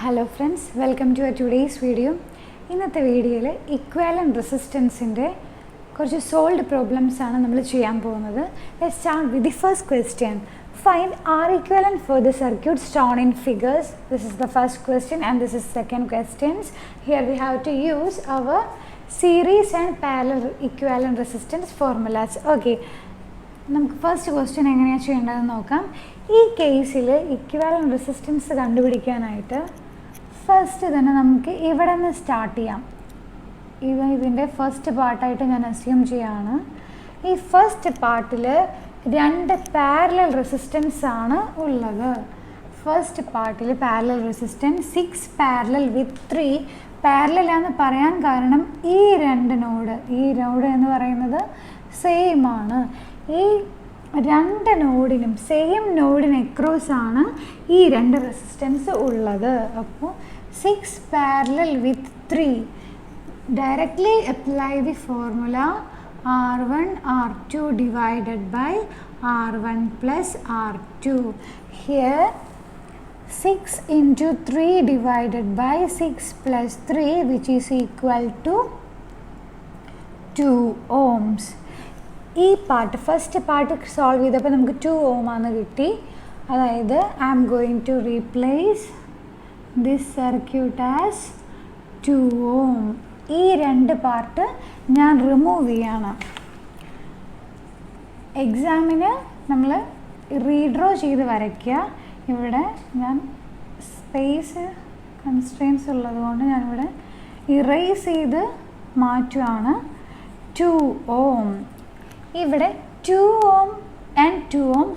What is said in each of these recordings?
Hello friends, welcome to today's video. ഇന്നത്തെ വീഡിയോയിൽ equivalent റെസിസ്റ്റൻസിൻ്റെ കുറച്ച് സോൾവ്ഡ് പ്രോബ്ലംസ് ആണ് നമ്മൾ ചെയ്യാൻ പോകുന്നത്. Let's start with the first question. Find R equivalent for the circuits shown in figures. This is the first question and this is second questions. Here we have to use our series and parallel equivalent resistance formulas. Okay. നമുക്ക് first question എങ്ങനെയാണ് ചെയ്യേണ്ടതെന്ന് നോക്കാം. ഈ കേസിൽ equivalent resistance കണ്ടുപിടിക്കാനായിട്ട് first തന്നെ നമുക്ക് ഇവിടെ നിന്ന് സ്റ്റാർട്ട് ചെയ്യാം. ഇതിൻ്റെ ഫസ്റ്റ് പാർട്ടായിട്ട് ഞാൻ അസ്യൂം ചെയ്യാണ്. ഈ ഫസ്റ്റ് പാർട്ടിൽ രണ്ട് പാരലൽ റെസിസ്റ്റൻസ് ആണ് ഉള്ളത്. ഫസ്റ്റ് പാർട്ടിൽ പാരലൽ റെസിസ്റ്റൻസ് 6 പാരലൽ വിത്ത് 3 പാരലലാന്ന് പറയാൻ കാരണം ഈ നോഡ് എന്ന് പറയുന്നത് സെയിം ആണ്. ഈ രണ്ട് നോഡിനും സെയിം നോഡിന് അക്രോസ് ആണ് ഈ രണ്ട് റെസിസ്റ്റൻസ് ഉള്ളത്. അപ്പോൾ 6 parallel with 3 directly apply the formula R1 R2 divided by R1 plus R2. Here 6 into 3 divided by 6 plus 3 which is equal to 2 ohms. ഈ പാർട്ട് ഫസ്റ്റ് പാർട്ട് സോൾവ് ചെയ്തപ്പോൾ നമുക്ക് 2 ohm ആണ് കിട്ടി. അതായത് I am going to replace this circuit as 2 ohm. ഈ രണ്ട് part ഞാൻ remove ചെയ്യണം. എക്സാമിന് നമ്മൾ റീഡ്രോ ചെയ്ത് വരയ്ക്കുക. ഇവിടെ ഞാൻ സ്പേസ് കൺസ്ട്രെയിൻസ് ഉള്ളതുകൊണ്ട് ഞാനിവിടെ ഇറേസ് ചെയ്ത് മാറ്റുകയാണ്. 2 ohm. ഇവിടെ 2 ohm and 2 ohm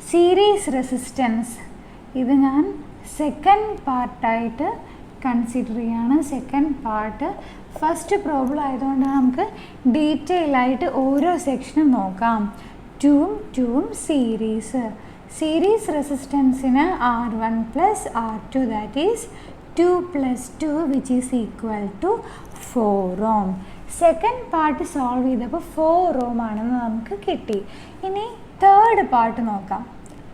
series resistance. ഇത് ഞാൻ സെക്കൻഡ് പാർട്ടായിട്ട് കൺസിഡർ ചെയ്യാണ്. സെക്കൻഡ് പാർട്ട് ഫസ്റ്റ് പ്രോബ്ലം ആയതുകൊണ്ട് നമുക്ക് ഡീറ്റെയിൽ ആയിട്ട് ഓരോ സെക്ഷനും നോക്കാം. 2 ohm സീരീസ് റെസിസ്റ്റൻസിന് R1 plus R2 that is 2 plus 2 which is equal to 4 ohm. Second part solve ചെയ്തപ്പോൾ 4 ohm ആണെന്ന് നമുക്ക് കിട്ടി. ഇനി തേർഡ് പാർട്ട് നോക്കാം.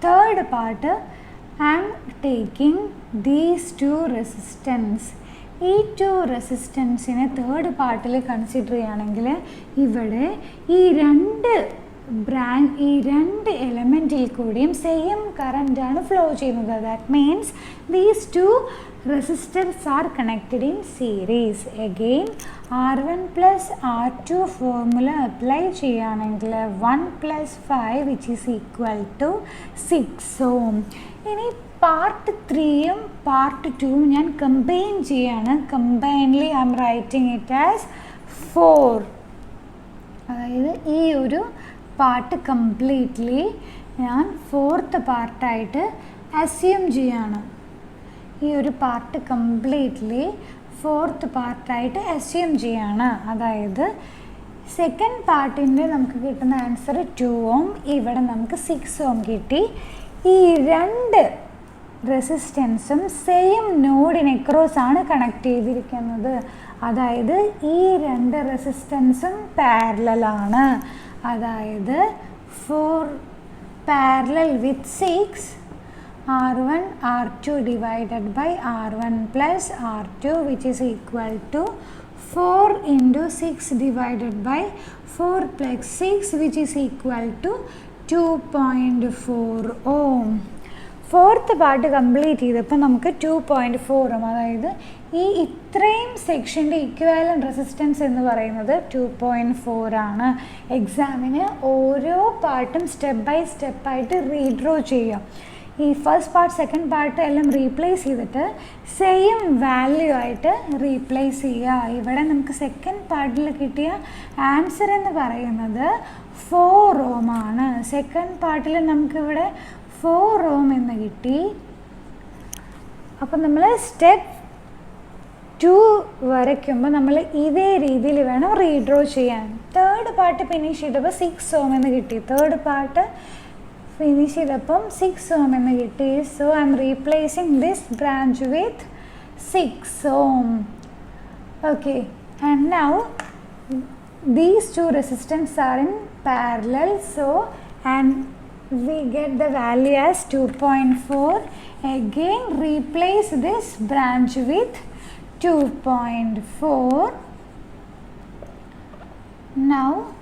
Third part I am taking these 2 resistance. ഈ 2 റെസിസ്റ്റൻസിനെ തേർഡ് പാർട്ടിൽ കൺസിഡർ ചെയ്യുകയാണെങ്കിൽ ഇവിടെ ഈ രണ്ട് എലമെൻറ്റിൽ കൂടിയും സെയിം കറൻറ്റാണ് ഫ്ലോ ചെയ്യുന്നത്. That means these 2 resistors are connected in series. Again R1 plus R2 formula apply ചെയ്യുകയാണെങ്കിൽ 1 plus 5 which is equal to 6 ohm. ഇനി പാർട്ട് 3യും പാർട്ട് 2യും ഞാൻ കമ്പൈൻ ചെയ്യാണ്. Combinedly I am writing it as 4. അതായത് ഈ ഒരു പാർട്ട് കംപ്ലീറ്റ്ലി ഞാൻ ഫോർത്ത് പാർട്ടായിട്ട് അസ്യൂം ചെയ്യാണ്. ഈ ഒരു പാർട്ട് കംപ്ലീറ്റ്ലി ഫോർത്ത് പാർട്ടായിട്ട് അസ്യൂം ചെയ്യാണ്. അതായത് സെക്കൻഡ് പാർട്ടിൻ്റെ നമുക്ക് കിട്ടുന്ന ആൻസർ 2 ohm. ഇവിടെ നമുക്ക് 6 ohm കിട്ടി. ഈ രണ്ട് റെസിസ്റ്റൻസും സെയിം നോഡിന് അക്രോസ് ആണ് കണക്ട് ചെയ്തിരിക്കുന്നത്. അതായത് ഈ രണ്ട് റെസിസ്റ്റൻസും പാരലലാണ്. അതായത് 4 parallel with 6 R1 R2 divided by R1 plus R2 which is equal to 4 into 6 divided by 4 plus 6 which is equal to 2.4 ohm. Fourth part complete ചെയ്തപ്പോൾ നമുക്ക് 2.4 ohm. അതായത് ഈ ഇത്രയും സെക്ഷൻ്റെ ഇക്വാലന്റ് റെസിസ്റ്റൻസ് എന്ന് പറയുന്നത് 2.4 ആണ്. എക്സാമിന് ഓരോ പാർട്ടും സ്റ്റെപ്പ് ബൈ സ്റ്റെപ്പായിട്ട് റീഡ്രോ ചെയ്യാം. ഈ ഫസ്റ്റ് പാർട്ട് സെക്കൻഡ് പാർട്ട് എല്ലാം റീപ്ലേസ് ചെയ്തിട്ട് സെയിം വാല്യൂ ആയിട്ട് റീപ്ലേസ് ചെയ്യുക. ഇവിടെ നമുക്ക് സെക്കൻഡ് പാർട്ടിൽ കിട്ടിയ ആൻസർ എന്ന് പറയുന്നത് 4 ohm ആണ്. സെക്കൻഡ് പാർട്ടിൽ നമുക്കിവിടെ 4 ohm എന്ന് കിട്ടി. അപ്പം നമ്മൾ സ്റ്റെപ്പ് 2 വരയ്ക്കുമ്പോൾ നമ്മൾ ഇതേ രീതിയിൽ വേണം റീഡ്രോ ചെയ്യാൻ. തേർഡ് പാർട്ട് ഫിനിഷ് ചെയ്തപ്പോൾ 6 ohm എന്ന് കിട്ടി. തേർഡ് പാർട്ട് ഫിനിഷ് ചെയ്തപ്പം 6 ohm എന്ന് കിട്ടി. So I am replacing this branch with 6 ohm. Okay, and now these 2 resistance are in parallel. So and we get the value as 2.4 again replace this branch with 2.4. Now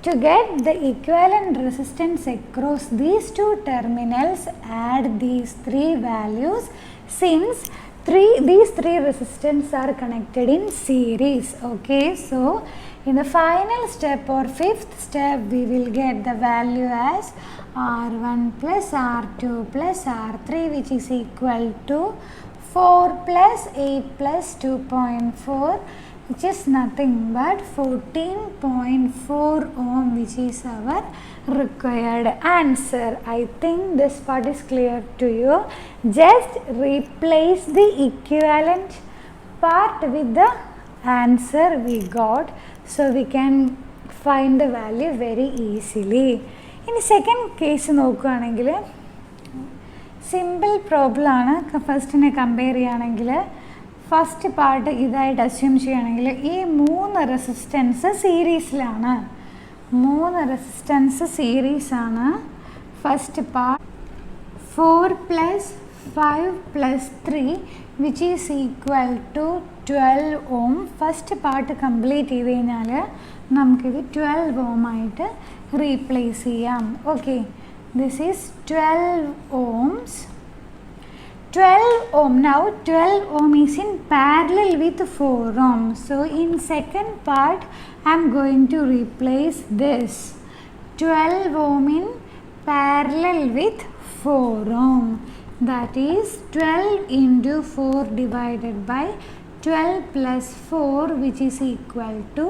to get the equivalent resistance across these two terminals, add these three values since these three resistors are connected in series. Okay, so in the final step or fifth step, we will get the value as R1 plus R2 plus R3, which is equal to 4 plus 8 plus 2.4, which is nothing but 14.4 ohm, which is our required answer. I think this part is clear to you. Just replace the equivalent part with the answer we got, so we can find the value very easily. In the second case, നോക്കുകയാണെങ്കിൽ simple problem ആണ്. ഫസ്റ്റിനെ compare ചെയ്യുകയാണെങ്കിൽ first part ഇതായിട്ട് assume ചെയ്യുകയാണെങ്കിൽ ഈ 3 resistance സീരീസിലാണ്. 3 resistance സീരീസാണ്. First part 4 plus 5 plus 3 which is equal to 12 ohm. First part complete ചെയ്ത് കഴിഞ്ഞാൽ നമുക്കിത് 12 ഓം ആയിട്ട് റീപ്ലേസ് ചെയ്യാം. Okay, this is 12 ohms. 12 ohm. Now 12 ohm is in parallel with 4 ohm. So in second part I am going to replace this 12 ohm in parallel with 4 ohm. That is 12 into 4 divided by 12 plus 4, which is equal to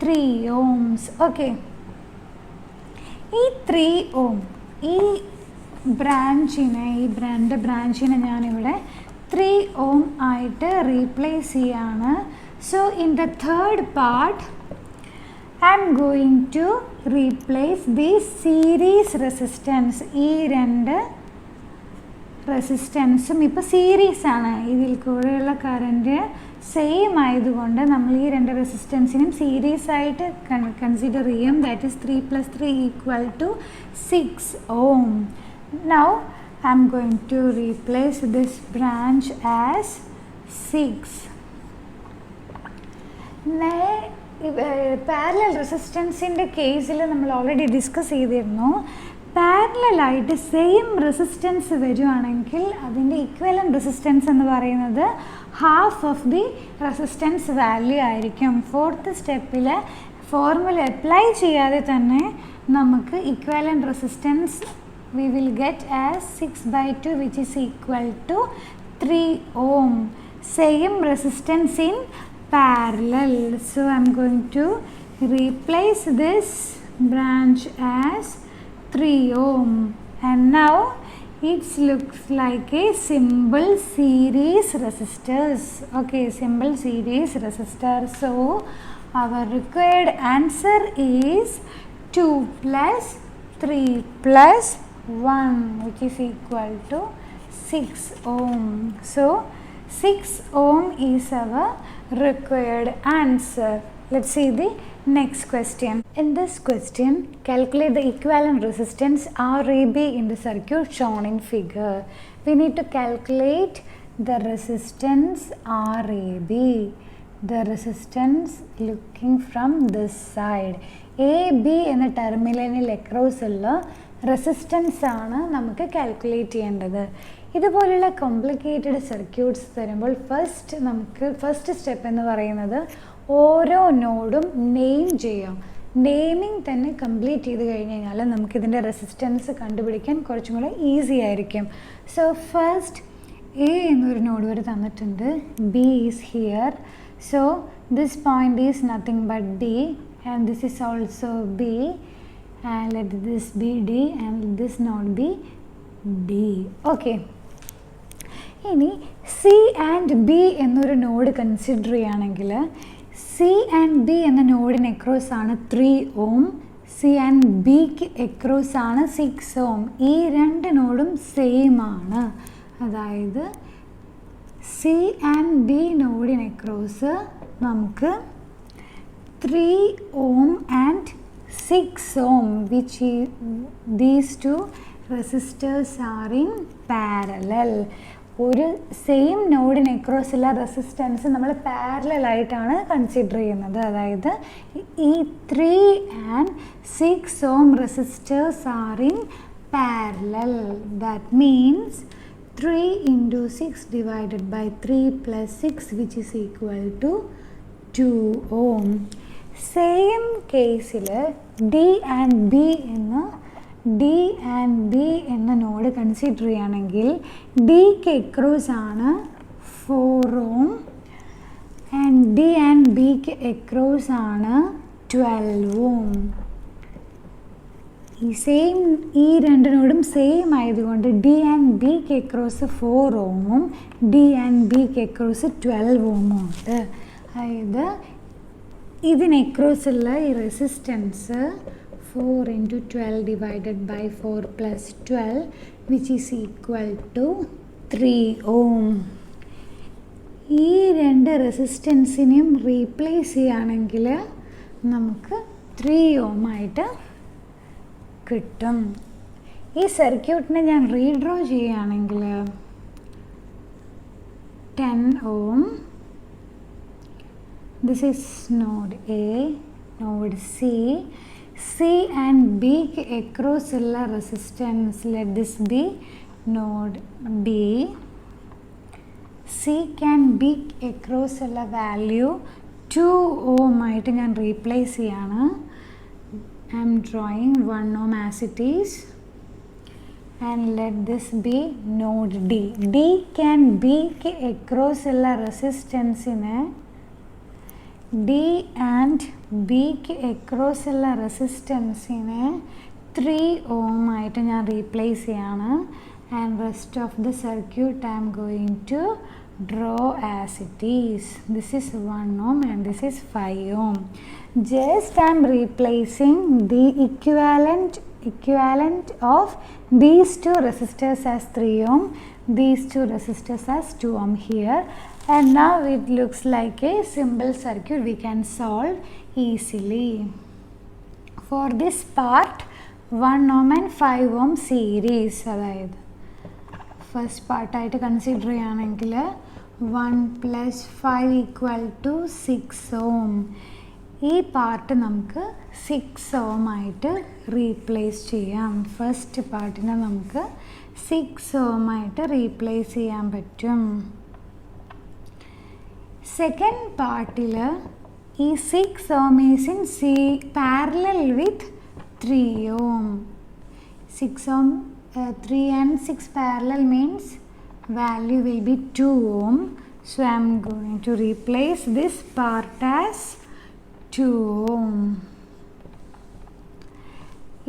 3 ohms. Okay. ഈ 3 ohm ഈ ബ്രാഞ്ചിനെ ഞാനിവിടെ 3 ohm ആയിട്ട് replace ചെയ്യാണ്. So in the third part I am going to replace the series resistance. ഈ 2 റെസിസ്റ്റൻസും ഇപ്പോൾ സീരീസാണ്. ഇതിൽ കൂടെയുള്ള കറൻറ്റ് സെയിം ആയതുകൊണ്ട് നമ്മൾ ഈ 2 റെസിസ്റ്റൻസിനും സീരീസ് ആയിട്ട് കൺസിഡർ ചെയ്യും. That is 3 + 3 equal to 6 ohm. Now I am going to replace this branch as 6. Parallel റെസിസ്റ്റൻസിൻ്റെ കേസിൽ നമ്മൾ ഓൾറെഡി ഡിസ്കസ് ചെയ്തിരുന്നു. പാരലലായിട്ട് സെയിം റെസിസ്റ്റൻസ് വരുവാണെങ്കിൽ അതിൻ്റെ ഇക്വലൻ്റ് റെസിസ്റ്റൻസ് എന്ന് പറയുന്നത് half of the resistance value ആയിരിക്കും. ഫോർത്ത് സ്റ്റെപ്പിൽ ഫോർമുല അപ്ലൈ ചെയ്യാതെ തന്നെ നമുക്ക് equivalent resistance we will get as 6/2, which is equal to 3 ohm. Same resistance in parallel. So I am going to replace this branch as 3 ohm. And now it looks like a simple series resistors. Okay, simple series resistor. So our required answer is 2 plus 3 plus 1, which is equal to 6 ohm. So 6 ohm is our required answer. Let's see the next question. In this question, calculate the equivalent resistance RAB in the circuit shown in figure. We need to calculate the resistance RAB. The resistance looking from this side. AB എന്ന ടെർമിനലിൽ across ഉള്ള resistance ആണ് നമുക്ക് calculate ചെയ്യേണ്ടത്. ഇതുപോലുള്ള complicated circuits തരുമ്പോൾ first step എന്ന് പറയുന്നത് ഓരോ നോഡും നെയിം ചെയ്യാം. നെയിമിങ് തന്നെ കംപ്ലീറ്റ് ചെയ്ത് കഴിഞ്ഞ് കഴിഞ്ഞാൽ നമുക്കിതിൻ്റെ റെസിസ്റ്റൻസ് കണ്ടുപിടിക്കാൻ കുറച്ചും കൂടെ ഈസി ആയിരിക്കും. സോ ഫസ്റ്റ് എ എന്നൊരു നോഡ് വരെ തന്നിട്ടുണ്ട്. B is here. So this point is nothing but D and this is also B, and let this be D and let this node be D. Okay, ഇനി C and B എന്നൊരു node consider ചെയ്യുകയാണെങ്കിൽ C and B എന്ന നോഡിന് across ആണ് 3 ohm, C and Bക്ക് across ആണ് 6 ohm. ഈ 2 നോഡും same ആണ്. അതായത് C and B നോഡിന് അക്രോസ് നമുക്ക് 3 ohm and 6 ohm, which these two resistors are in parallel. ഒരു സെയിം നോഡിന് അക്രോസ് ഉള്ള റെസിസ്റ്റൻസ് നമ്മൾ പാരലൽ ആയിട്ടാണ് കൺസിഡർ ചെയ്യുന്നത്. അതായത് ഈ 3 and 6 ohm resistors are in parallel. That means 3 into 6 divided by 3 plus 6 which is equal to 2 ohm. Same കേസിൽ D and B എന്ന നോഡ് കൺസിഡർ ചെയ്യുകയാണെങ്കിൽ ഡിക്ക് എക്രോസ് ആണ് 4 ohm ആൻഡ് ഡി ആൻഡ് ബിക്ക് എക്രോസ് ആണ് 12 ohm. ഈ രണ്ട് നോഡും സെയിം ആയതുകൊണ്ട് ഡി ആൻഡ് ബിക്ക് എക്രോസ് 4 ohmഉം ഡി ആൻഡ് ബിക്ക് എക്രോസ് 12 ohmഉം ഉണ്ട്. അതായത് ഇതിന് എക്രോസ് ഉള്ള ഈ resistance 4 into 12 divided by 4 plus 12 which is equal to 3 ohm. ഈ രണ്ട് റെസിസ്റ്റൻസിനെയും റീപ്ലേസ് ചെയ്യുകയാണെങ്കിൽ നമുക്ക് 3 ohm ആയിട്ട് കിട്ടും. ഈ സർക്യൂട്ടിനെ ഞാൻ റീഡ്രോ ചെയ്യുകയാണെങ്കിൽ 10 ohm. This is node A, node C and B across the resistance. Let this be node B. C can B across the value 2 ohm ആയിട്ട് ഞാൻ റീപ്ലേസ് ചെയ്യാണ്. I am drawing 1 ohm as it is and let this be node D. D can B across the resistance in a D and ബിക്ക് across ഉള്ള റെസിസ്റ്റൻസിനെ 3 ohm ആയിട്ട് ഞാൻ replace ചെയ്യാണ്. And rest of the circuit I am going to draw as it is. This is 1 ohm and this is 5 ohm. Just I am replacing the equivalent of these two resistors as 3 ohm, these two resistors as 2 ohm here. And now it looks like a simple circuit we can solve easily. For this part 1 ohm and 5 ohm series, അതായത് first പാർട്ടായിട്ട് consider ചെയ്യുകയാണെങ്കിൽ 1 plus 5 equal to 6 ohm. ഈ part നമുക്ക് 6 ohm ആയിട്ട് replace ചെയ്യാം. First പാർട്ടിനെ നമുക്ക് 6 ohm ആയിട്ട് replace ചെയ്യാൻ പറ്റും. സെക്കൻഡ് പാർട്ടിൽ ഈ 6 ohm is in parallel with 3 ohm. 6 ohm 3 and 6 parallel means value will be 2 ohm. So I am going to replace this part as 2 ohm.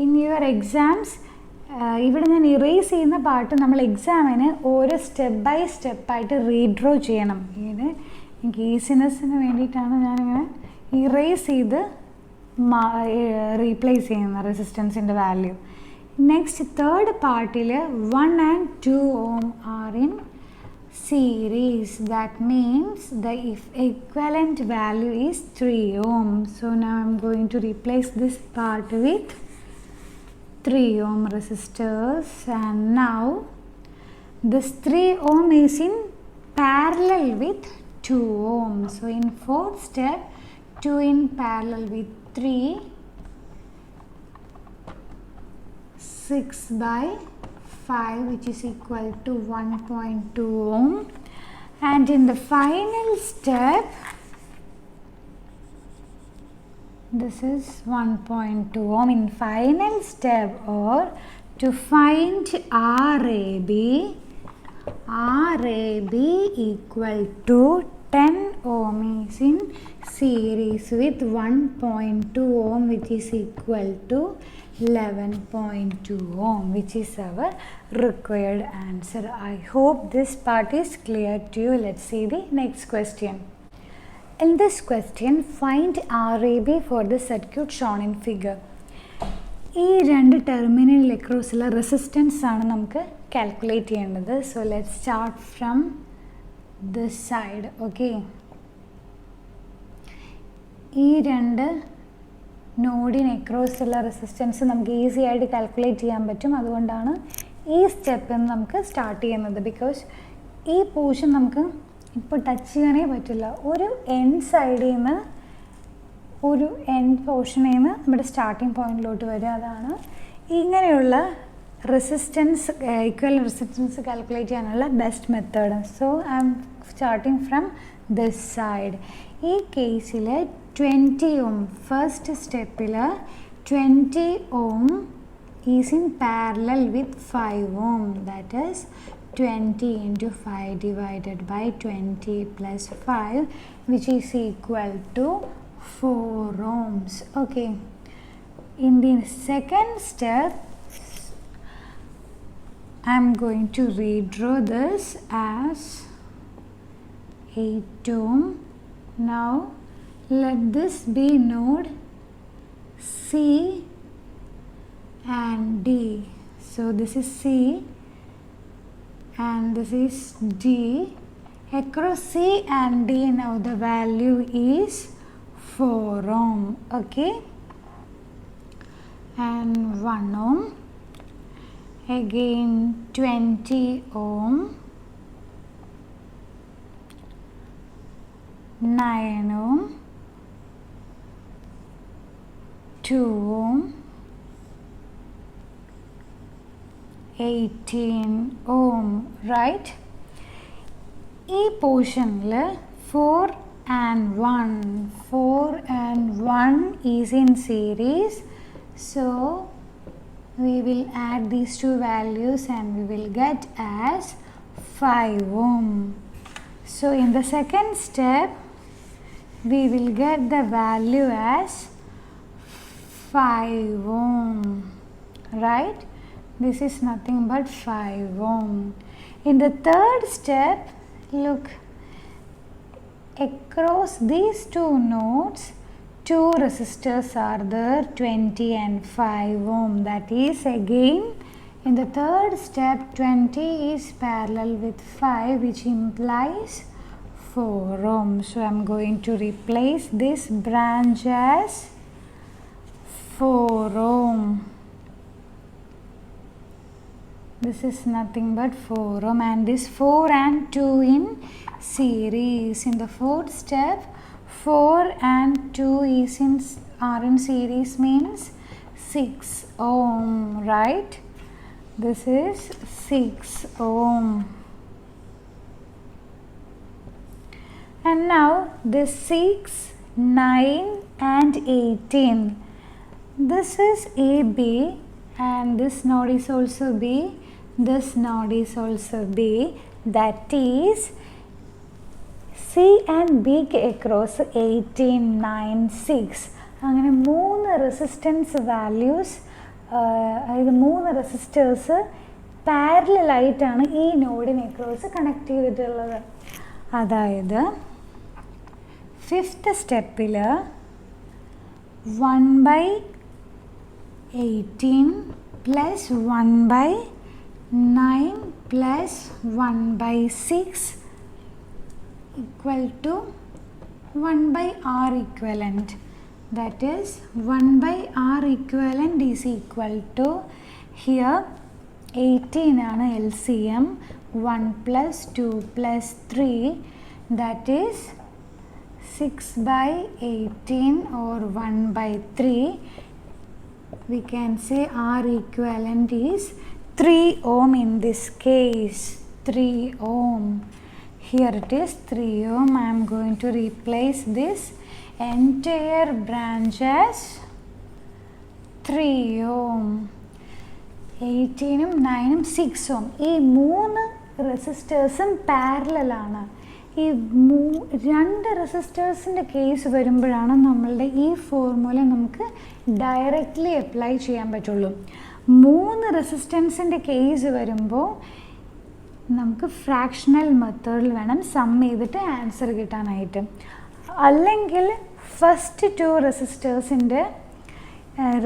In your exams ഇവിടെ ഞാൻ erase ചെയ്യുന്ന part നമ്മൾ എക്സാമിന് ഓരോ സ്റ്റെപ്പ് ബൈ സ്റ്റെപ്പായിട്ട് redraw ചെയ്യണം. ഇത് എനിക്ക് ഈസിനെസ്സിന് വേണ്ടിയിട്ടാണ് ഞാനിങ്ങനെ ഇറേസ് ചെയ്ത് റീപ്ലേസ് ചെയ്യുന്ന റെസിസ്റ്റൻസിൻ്റെ വാല്യൂ. നെക്സ്റ്റ് തേർഡ് പാർട്ടിൽ 1 and 2 ohm are in series. That means the equivalent value is 3 ohm. So now I am going to replace this part with 3 ohm resistors, and now this 3 ohm is in parallel with 2 ohm. So in fourth step 2 in parallel with 3, 6 by 5 which is equal to 1.2 ohm. And in the final step this is 1.2 ohm. In final step or to find RAB equal to 10 ohm is in series with 1.2 ohm which is equal to 11.2 ohm, which is our required answer. I hope this part is clear to you. Let's see the next question. In this question, find RAB for the circuit shown in figure. ഈ രണ്ട് terminal അക്രോസുള്ള resistance ആണ് നമുക്ക് calculate ചെയ്യേണ്ടത്. So let's start from this side. Okay, ഈ രണ്ട് നോഡിന് across ഉള്ള resistance നമുക്ക് ഈസി ആയിട്ട് കാൽക്കുലേറ്റ് ചെയ്യാൻ പറ്റും. അതുകൊണ്ടാണ് ഈ സ്റ്റെപ്പിൽ നിന്ന് നമുക്ക് സ്റ്റാർട്ട് ചെയ്യുന്നത്. ബിക്കോസ് ഈ പോർഷൻ നമുക്ക് ഇപ്പോൾ ടച്ച് ചെയ്യാനേ പറ്റില്ല. ഒരു എൻഡ് സൈഡിൽ നിന്ന് ഒരു എൻഡ് പോർഷനിൽ നിന്ന് നമ്മുടെ സ്റ്റാർട്ടിങ് പോയിന്റിലോട്ട് വരും. അതാണ് ഇങ്ങനെയുള്ള റെസിസ്റ്റൻസ് ഇക്വലൻ്റ് റെസിസ്റ്റൻസ് കാൽക്കുലേറ്റ് ചെയ്യാനുള്ള best method. So I M starting from this side. ഈ കേസിൽ 20 ohm ഫസ്റ്റ് സ്റ്റെപ്പിൽ 20 ohm is in parallel with 5 ohm. That is 20 into 5 divided by 20 plus 5, which is equal to 4 ohms. Okay. In the second step, I am going to redraw this as 8 ohm. Now let this be node C and D. So this is C and this is D. Across C and D now the value is 4 ohm. Okay, and 1 ohm, again 20 ohm, 9 ohm, 2 ohm, 18 ohm, right? ഈ പോർഷനിൽ 4 and 1 is in series. So we will add these two values and we will get as 5 ohm. So in the second step we will get the value as 5 ohm, right? This is nothing but 5 ohm. In the third step, look, across these two nodes, two resistors are there, 20 and 5 ohm. That is, again, in the third step, 20 is parallel with 5, which implies 4 ohm. So I am going to replace this branch as 4 ohm. This is nothing but 4 ohm, and this 4 and 2 in series. In the fourth step, 4 and 2 are in series, means 6 ohm, right? This is 6 ohm. And now this 6, 9 and 18. This is AB and this node is also B. This node is also B. That is C and B across 18, 9, 6. അങ്ങനെ 3 resistance values, അതായത് 3 resistors പാരലലായിട്ടാണ് ഈ നോഡിന് across connect ചെയ്തിട്ടുള്ളത്. അതായത് fifth സ്റ്റെപ്പിൽ 1/18 plus 1/9 plus 1/6 equal to 1/R equivalent. That is 1/R equivalent is equal to, here 18 ആണ് LCM, 1 plus 2 plus 3, that is 6/18 or 1/3. We can say R equivalent is 3 ohm in this case, 3 ohm. Here it is 3 ohm. I am going to replace this entire branch as 3 ohm. 18 9 6 ohm. ഈ 3 റെസിസ്റ്റേഴ്സും പാരലലാണ്. ഈ 2 റെസിസ്റ്റേഴ്സിൻ്റെ case വരുമ്പോഴാണ് നമ്മളുടെ ഈ formula നമുക്ക് directly apply ചെയ്യാൻ പറ്റുള്ളൂ. 3 റെസിസ്റ്റൻസിൻ്റെ case വരുമ്പോൾ നമുക്ക് ഫ്രാക്ഷണൽ മെത്തേഡിൽ വേണം സം ചെയ്തിട്ട് ആൻസർ കിട്ടാനായിട്ട്. അല്ലെങ്കിൽ ഫസ്റ്റ് 2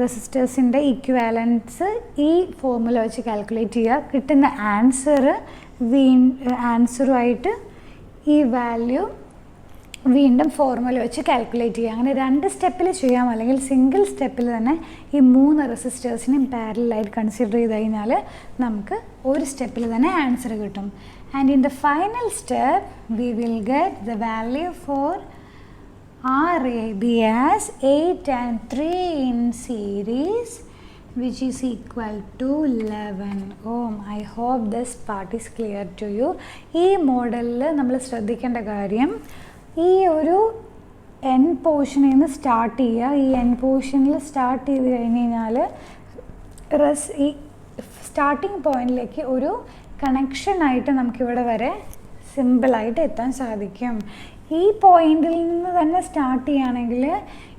റെസിസ്റ്റേഴ്സിൻ്റെ ഇക്വാലൻസ് ഈ ഫോർമുല വെച്ച് കാൽക്കുലേറ്റ് ചെയ്യുക. കിട്ടുന്ന ആൻസറുമായിട്ട് ഈ വാല്യൂ വീണ്ടും ഫോർമുല വെച്ച് കാൽക്കുലേറ്റ് ചെയ്യുക. അങ്ങനെ 2 സ്റ്റെപ്പിൽ ചെയ്യാം, അല്ലെങ്കിൽ സിംഗിൾ സ്റ്റെപ്പിൽ തന്നെ ഈ 3 റെസിസ്റ്റേഴ്സിനെയും പാരലായിട്ട് കൺസിഡർ ചെയ്ത് കഴിഞ്ഞാൽ നമുക്ക് ഒരു സ്റ്റെപ്പിൽ തന്നെ ആൻസർ കിട്ടും. And in the final step we will get the value for RAB as 8 and 3 in series, which is equal to 11 ohm. I hope this part is clear to you. ഈ മോഡലിൽ നമ്മൾ ശ്രദ്ധിക്കേണ്ട കാര്യം, ഈ ഒരു എൻ പോർഷനിൽ നിന്ന് സ്റ്റാർട്ട് ചെയ്യുക. ഈ എൻ പോർഷനിൽ സ്റ്റാർട്ട് ചെയ്ത് കഴിഞ്ഞ് കഴിഞ്ഞാൽ ഈ സ്റ്റാർട്ടിങ് പോയിന്റിലേക്ക് ഒരു കണക്ഷനായിട്ട് നമുക്കിവിടെ വരെ സിമ്പിളായിട്ട് എത്താൻ സാധിക്കും. ഈ പോയിന്റിൽ നിന്ന് തന്നെ സ്റ്റാർട്ട് ചെയ്യുകയാണെങ്കിൽ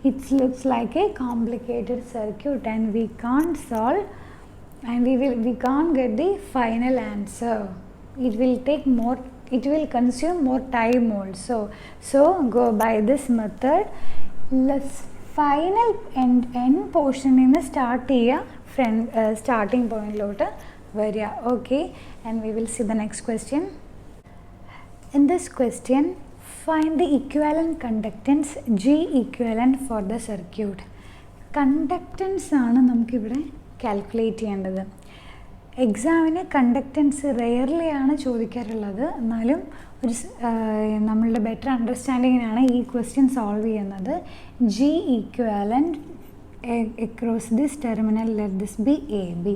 it's looks like A complicated circuit and we can't solve and we can't get the final answer. it will consume more time also. So go by this method. Let's final end portion in the start starting point lote varia. Okay, and we will see the next question. In this question, find the equivalent conductance G equivalent for the circuit. Conductance ആണ് നമുക്കിവിടെ calculate ചെയ്യേണ്ടത്. എക്സാമിന് conductance rarely ആണ് ചോദിക്കാറുള്ളത്, എന്നാലും ഒരു നമ്മളുടെ better അണ്ടർസ്റ്റാൻഡിങ്ങിനാണ് ഈ question solve ചെയ്യുന്നത്. G equivalent across this terminal, let this be AB.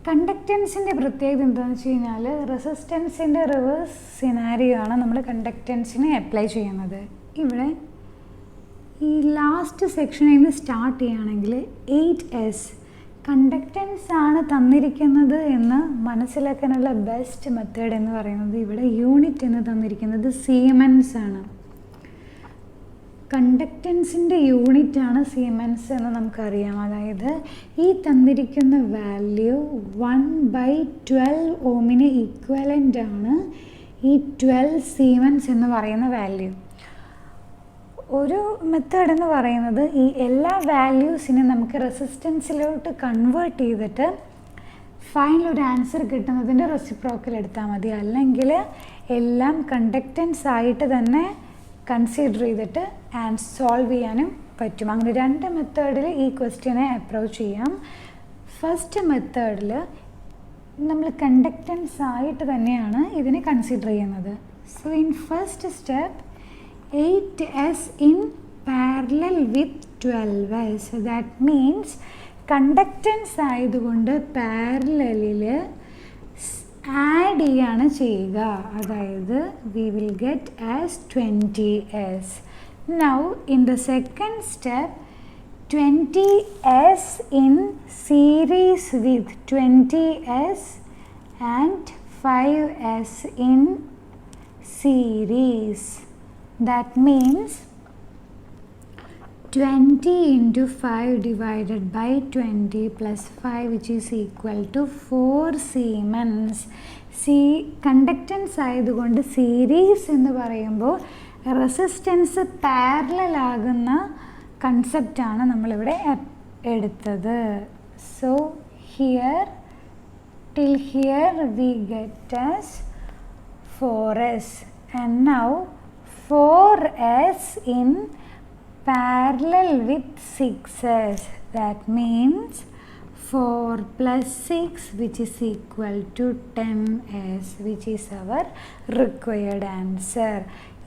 കണ്ടക്റ്റൻസിൻ്റെ പ്രത്യേകത എന്താണെന്ന് വെച്ച് കഴിഞ്ഞാൽ റെസിസ്റ്റൻസിൻ്റെ റിവേഴ്സ് സിനാരിയോ ആണ് നമ്മൾ കണ്ടക്റ്റൻസിന് അപ്ലൈ ചെയ്യുന്നത്. ഇവിടെ ഈ ലാസ്റ്റ് സെക്ഷനിൽ നിന്ന് സ്റ്റാർട്ട് ചെയ്യുകയാണെങ്കിൽ 8S കണ്ടക്റ്റൻസ് ആണ് തന്നിരിക്കുന്നത് എന്ന് മനസ്സിലാക്കാനുള്ള ബെസ്റ്റ് മെത്തേഡ് എന്ന് പറയുന്നത്, ഇവിടെ യൂണിറ്റ് എന്ന് തന്നിരിക്കുന്നത് സീമെൻസ് ആണ്. കണ്ടക്റ്റൻസിൻ്റെ യൂണിറ്റാണ് സീമെൻസ് എന്ന് നമുക്കറിയാം. അതായത് ഈ തന്നിരിക്കുന്ന വാല്യൂ 1/12 ഓമിന് ഈക്വലൻ്റ് ആണ് ഈ 12 സീമെൻസ് എന്ന് പറയുന്ന വാല്യൂ. ഒരു മെത്തേഡ് എന്ന് പറയുന്നത് ഈ എല്ലാ വാല്യൂസിനും നമുക്ക് റെസിസ്റ്റൻസിലോട്ട് കൺവേർട്ട് ചെയ്തിട്ട് ഫൈനൽ ഒരു ആൻസർ കിട്ടുന്നതിൻ്റെ റെസിപ്രോക്കൽ എടുത്താൽ മതി. അല്ലെങ്കിൽ എല്ലാം കണ്ടക്റ്റൻസ് ആയിട്ട് തന്നെ കൺസിഡർ ചെയ്തിട്ട് സോൾവ് ചെയ്യാനും പറ്റും. അങ്ങനെ 2 മെത്തേഡിൽ ഈ ക്വസ്റ്റ്യനെ അപ്രോച്ച് ചെയ്യാം. ഫസ്റ്റ് മെത്തേഡിൽ നമ്മൾ കണ്ടക്റ്റൻസ് ആയിട്ട് തന്നെയാണ് ഇതിനെ കൺസിഡർ ചെയ്യുന്നത്. So in first step 8S in parallel with 12S. That means conductance ആയതുകൊണ്ട് പാരലലിൽ ആഡ് ചെയ്യാണ് ചെയ്യുക. അതായത് we will get as 20S. Now in the second step, 20S in series with 20S and 5S in series. That means 20 into 5 divided by 20 plus 5, which is equal to 4 Siemens. Conductance ആയതുകൊണ്ട് series എന്ന് പറയുമ്പോൾ resistance parallel ആകുന്ന കൺസെപ്റ്റാണ് നമ്മളിവിടെ എടുത്തത്. So here till here we get as 4S and now 4S in parallel with 6S. That means 4 plus 6, which is equal to 10S, which is our required answer.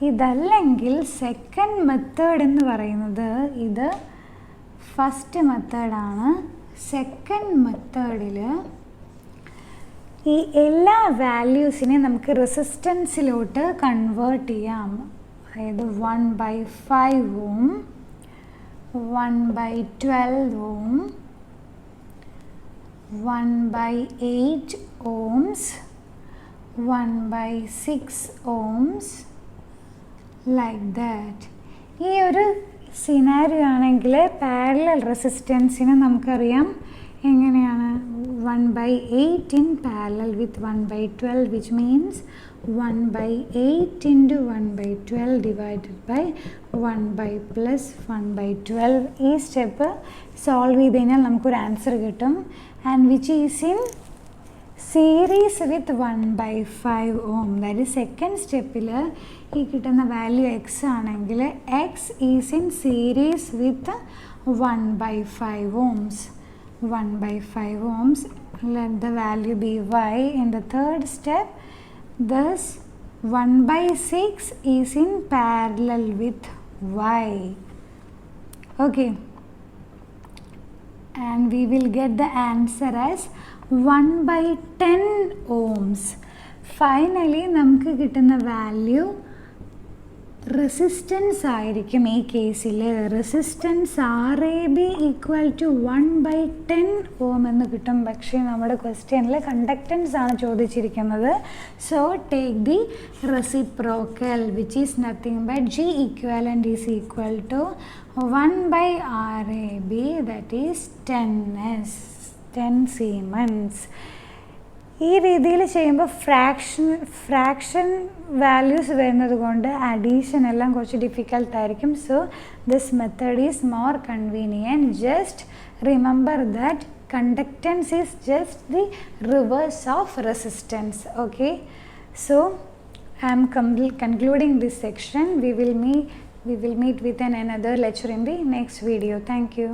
ഇതല്ലെങ്കിൽ second method എന്ന് പറയുന്നത് ഇത് first മെത്തേഡാണ്. Second മെത്തേഡിൽ ഈ എല്ലാ വാല്യൂസിനെയും നമുക്ക് റെസിസ്റ്റൻസിലോട്ട് convert ചെയ്യാം. അതായത് 1/5 ohm, 1/12 ohm, 1/8 ohms, 1/6 ohms, like that. ഈ ഒരു സിനാരിയോ ആണെങ്കിൽ പാരലൽ റെസിസ്റ്റൻസിന് നമുക്കറിയാം എങ്ങനെയാണ് 1/8 in parallel with 1/12, which means 1/8 into 1/12 divided by 1 plus 1/12. ഈ സ്റ്റെപ്പ് സോൾവ് ചെയ്ത് കഴിഞ്ഞാൽ നമുക്കൊരു ആൻസർ കിട്ടും. And which is in series with 1/5 ohm. That is second സ്റ്റെപ്പിൽ ഈ കിട്ടുന്ന വാല്യൂ എക്സ് ആണെങ്കിൽ X is in series with 1/5 ohms. 1/5 ohms. Let the value be y. In the third step, this 1/6 is in parallel with y. Okay. And we will get the answer as 1/10 ohms. Finally, നമുക്ക് കിട്ടുന്ന value resistance ആയിരിക്കും. ഈ കേസിൽ resistance RAB equal to 1/10 ohm എന്ന് കിട്ടും. പക്ഷേ നമ്മുടെ ക്വസ്റ്റ്യനിൽ കണ്ടക്റ്റൻസ് ആണ് ചോദിച്ചിരിക്കുന്നത്. So take the reciprocal which is nothing but G equivalent is equal to 1/RAB, that is 10 Siemens. ഈ രീതിയിൽ ചെയ്യുമ്പോൾ ഫ്രാക്ഷൻ വാല്യൂസ് വരുന്നത് കൊണ്ട് അഡീഷൻ എല്ലാം കുറച്ച് ഡിഫിക്കൽട്ടായിരിക്കും. So this method is more convenient. Just remember that conductance is just the reverse of resistance. Okay, so I am concluding this section. We will meet with another lecture in the next video. Thank you.